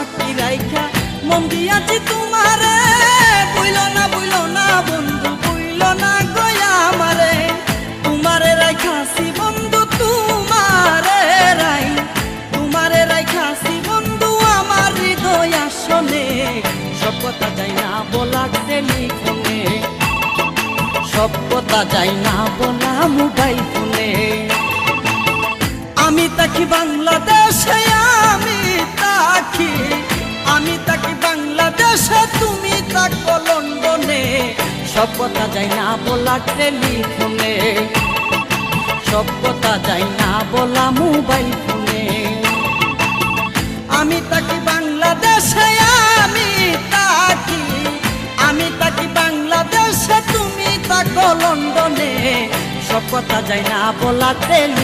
বাকি রাইখা মন দিয়াছি তোমারে। বইলো না বন্ধু, বইলো না গয়া আমারে। তোমারে রাইখাছি বন্ধু, তোমারে রাইখাছি বন্ধু আমার হৃদয় আসনে। সব কথা যাই না বলা টেলিফোনে, সব কথা যাই না বলা মোবাইল ফোনে। আমি থাকি বাংলাদেশে, আমি থাকি বাংলাদেশে, তুমি থাকো লন্ডনে। সব কথা যাই না বলা টেলিফোনে, সব কথা যাই না বলা মোবাইল ফোনে। আমি থাকি বাংলাদেশে, আমি থাকি বাংলাদেশে, তুমি থাকো লন্ডনে। সব কথা যাই না বলা টেলিফোনে।